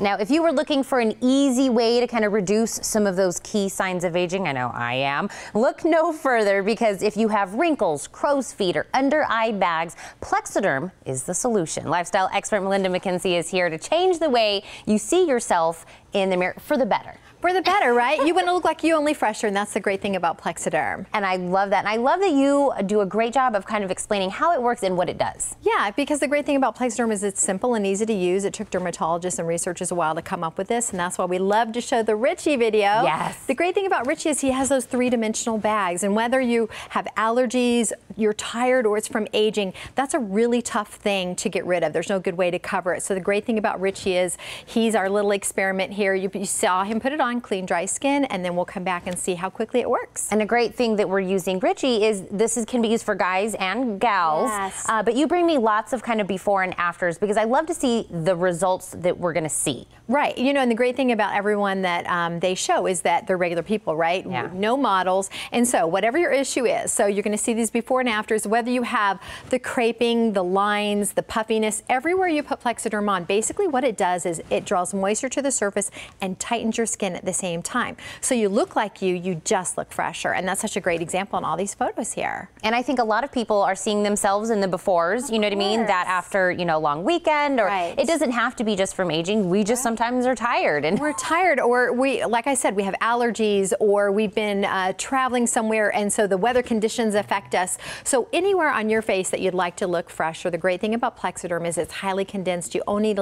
Now, if you were looking for an easy way to kind of reduce some of those key signs of aging, I know I am, look no further, because if you have wrinkles, crow's feet, or under eye bags, Plexaderm is the solution. Lifestyle expert Melinda McKenzie is here to change the way you see yourself in the mirror for the better. For the better, right? You want to look like you, only fresher, and that's the great thing about Plexaderm. And I love that. And I love that you do a great job of kind of explaining how it works and what it does. Yeah, because the great thing about Plexaderm is it's simple and easy to use. It took dermatologists and researchers a while to come up with this, and that's why we love to show the Richie video. Yes. The great thing about Richie is he has those three-dimensional bags, and whether you have allergies, you're tired, or it's from aging, that's a really tough thing to get rid of. There's no good way to cover it. So the great thing about Richie is he's our little experiment here. You saw him put it on clean, dry skin, and then we'll come back and see how quickly it works. And a great thing that we're using Richie is can be used for guys and gals. Yes. But you bring me lots of kind of before and afters, because I love to see the results that we're going to see. Right. You know, and the great thing about everyone that they show is that they're regular people, right? Yeah. No models. And so whatever your issue is, so you're going to see these before and afters, whether you have the creping, the lines, the puffiness, everywhere you put Plexaderm on, basically what it does is it draws moisture to the surface and tightens your skin at the same time. So you look like you just look fresher. And that's such a great example in all these photos here. And I think a lot of people are seeing themselves in the befores, you know what I mean? That after, you know, a long weekend, or it doesn't have to be just from aging. We just sometimes are tired. And we're tired, or like I said, we have allergies, or we've been traveling somewhere, and so the weather conditions affect us. So anywhere on your face that you'd like to look fresher, the great thing about Plexaderm is it's highly condensed. You only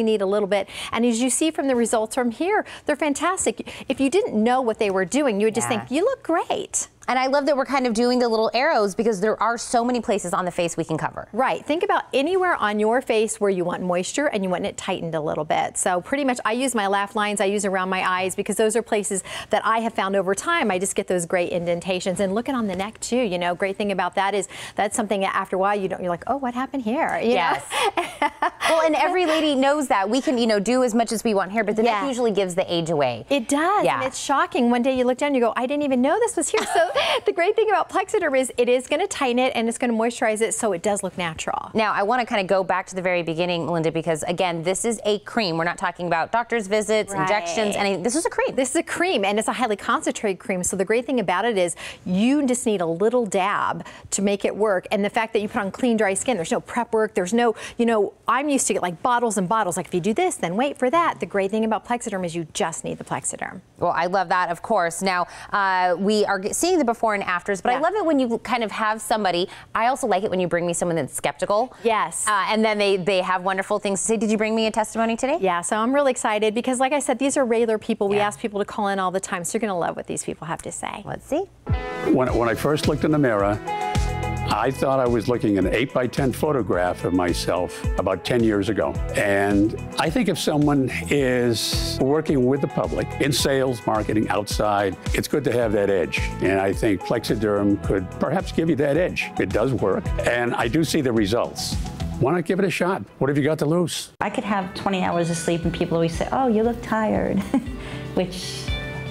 need a little bit. And as you see from the results from here, they're fantastic. If you didn't know what they were doing, you would just think, you look great. And I love that we're kind of doing the little arrows, because there are so many places on the face we can cover. Right. Think about anywhere on your face where you want moisture and you want it tightened a little bit. So pretty much I use my laugh lines, I use around my eyes, because those are places that I have found over time I just get those great indentations. And looking on the neck too, you know, great thing about that is that's something that after a while you're like, oh, what happened here? You know? Well, and every lady knows that. We can, you know, do as much as we want here, but the neck usually gives the age away. It does. And it's shocking. One day you look down and you go, I didn't even know this was here. So the great thing about Plexaderm is it is going to tighten it and it's going to moisturize it, so it does look natural. Now, I want to kind of go back to the very beginning, Melinda, because again, this is a cream. We're not talking about doctor's visits, injections, anything. This is a cream. This is a cream, and it's a highly concentrated cream. So the great thing about it is you just need a little dab to make it work. And the fact that you put on clean, dry skin, there's no prep work. There's no, you know, I'm used to get like bottles and bottles. Like if you do this, then wait for that. The great thing about Plexaderm is you just need the Plexaderm. Well, I love that, of course. Now, we are seeing the before and afters, but I love it when you kind of have somebody. I also like it when you bring me someone that's skeptical. Yes. And then they have wonderful things to say. Did you bring me a testimony today? Yeah, so I'm really excited because, like I said, these are regular people. We ask people to call in all the time, so you're going to love what these people have to say. Let's see. When I first looked in the mirror, I thought I was looking at an 8x10 photograph of myself about 10 years ago. And I think if someone is working with the public in sales, marketing, outside, it's good to have that edge. And I think Plexaderm could perhaps give you that edge. It does work. And I do see the results. Why not give it a shot? What have you got to lose? I could have 20 hours of sleep and people always say, oh, you look tired, which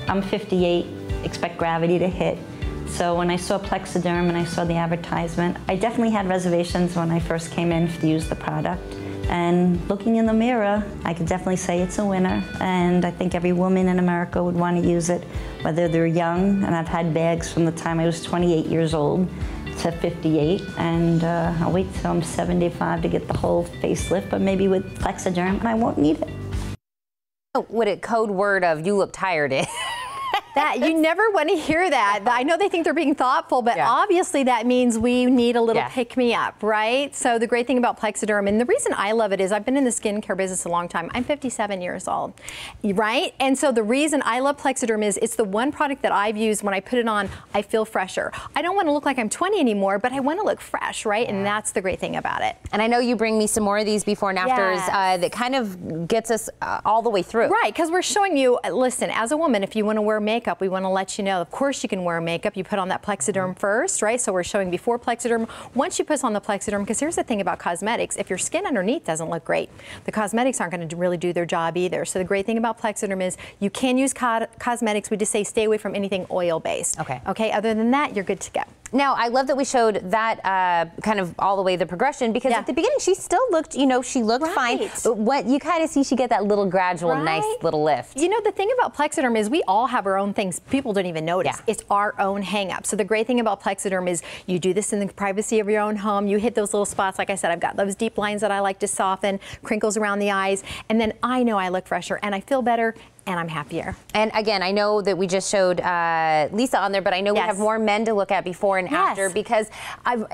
I'm 58, expect gravity to hit. So when I saw Plexaderm and I saw the advertisement, I definitely had reservations when I first came in to use the product. And looking in the mirror, I could definitely say it's a winner. And I think every woman in America would want to use it, whether they're young, and I've had bags from the time I was 28 years old to 58. And I'll wait till I'm 75 to get the whole facelift, but maybe with Plexaderm, I won't need it. What a code word of "you look tired" is. That you never want to hear that. I know they think they're being thoughtful, but obviously that means we need a little pick-me-up, right? So the great thing about Plexaderm, and the reason I love it is I've been in the skincare business a long time. I'm 57 years old, right? And so the reason I love Plexaderm is it's the one product that I've used. When I put it on, I feel fresher. I don't want to look like I'm 20 anymore, but I want to look fresh, right? And that's the great thing about it. And I know you bring me some more of these before and afters that kind of gets us all the way through. Right, because we're showing you, listen, as a woman, if you want to wear makeup, makeup, we want to let you know, of course you can wear makeup. You put on that Plexiderm first, right? So we're showing before Plexiderm. Once you put on the Plexiderm, because here's the thing about cosmetics, if your skin underneath doesn't look great, the cosmetics aren't going to really do their job either. So the great thing about Plexiderm is you can use cosmetics. We just say stay away from anything oil-based. Okay, other than that, you're good to go. Now, I love that we showed that kind of all the way the progression, because at the beginning she still looked, you know, she looked fine. But what you kind of see, she get that little gradual, nice little lift. You know, the thing about Plexiderm is we all have our own things people don't even notice. It's our own hang-up. So the great thing about Plexiderm is you do this in the privacy of your own home. You hit those little spots. Like I said, I've got those deep lines that I like to soften, crinkles around the eyes, and then I know I look fresher and I feel better. And I'm happier. And again, I know that we just showed Lisa on there, but I know we have more men to look at before and after, because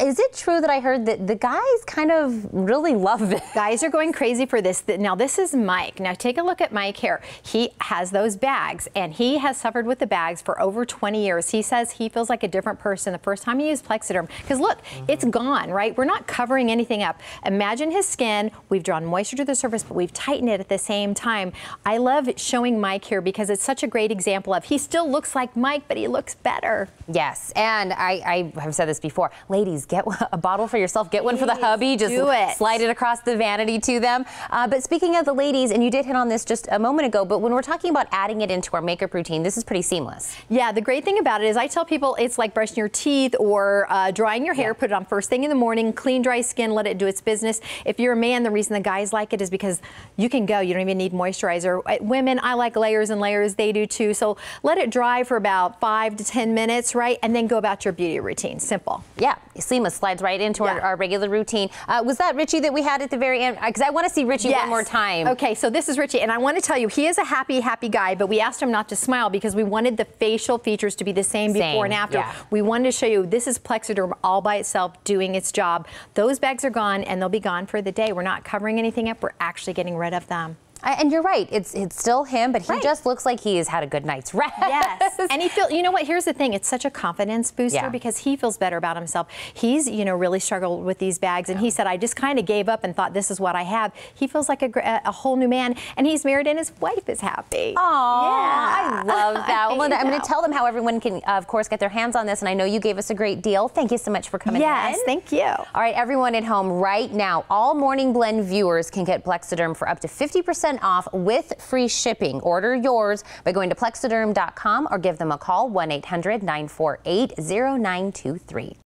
is it true that I heard that the guys kind of really love this? Guys are going crazy for this. Now, this is Mike. Now, take a look at Mike here. He has those bags, and he has suffered with the bags for over 20 years. He says he feels like a different person the first time he used Plexiderm, because look, it's gone, right? We're not covering anything up. Imagine his skin. We've drawn moisture to the surface, but we've tightened it at the same time. I love showing Mike here because it's such a great example of he still looks like Mike, but he looks better. Yes, and I have said this before. Ladies, get a bottle for yourself. Get one for the hubby. Just slide it across the vanity to them. But speaking of the ladies, and you did hit on this just a moment ago, but when we're talking about adding it into our makeup routine, this is pretty seamless. Yeah, the great thing about it is I tell people it's like brushing your teeth or drying your hair. Put it on first thing in the morning, clean, dry skin, let it do its business. If you're a man, the reason the guys like it is because you can go. You don't even need moisturizer. Women, I like layers and layers. They do too. So let it dry for about 5 to 10 minutes, right? And then go about your beauty routine. Simple. Yeah, seamless, slides right into our regular routine. Was that Richie that we had at the very end? Because I want to see Richie one more time. Okay, so this is Richie, and I want to tell you, he is a happy guy, but we asked him not to smile because we wanted the facial features to be the same before and after. We wanted to show you this is Plexiderm all by itself doing its job. Those bags are gone, and they'll be gone for the day. We're not covering anything up. We're actually getting rid of them. And you're right, it's still him, but he just looks like he has had a good night's rest. Yes, and he feels, you know what, here's the thing, it's such a confidence booster because he feels better about himself. He's, you know, really struggled with these bags, and he said, I just kind of gave up and thought this is what I have. He feels like a whole new man, and he's married and his wife is happy. Oh, yeah. I love that. Well, Linda, I'm going to tell them how everyone can, of course, get their hands on this, and I know you gave us a great deal. Thank you so much for coming in. Yes, thank you. All right, everyone at home, right now, all Morning Blend viewers can get Plexiderm for up to 50% off with free shipping. Order yours by going to Plexiderm.com or give them a call, 1-800-948-0923.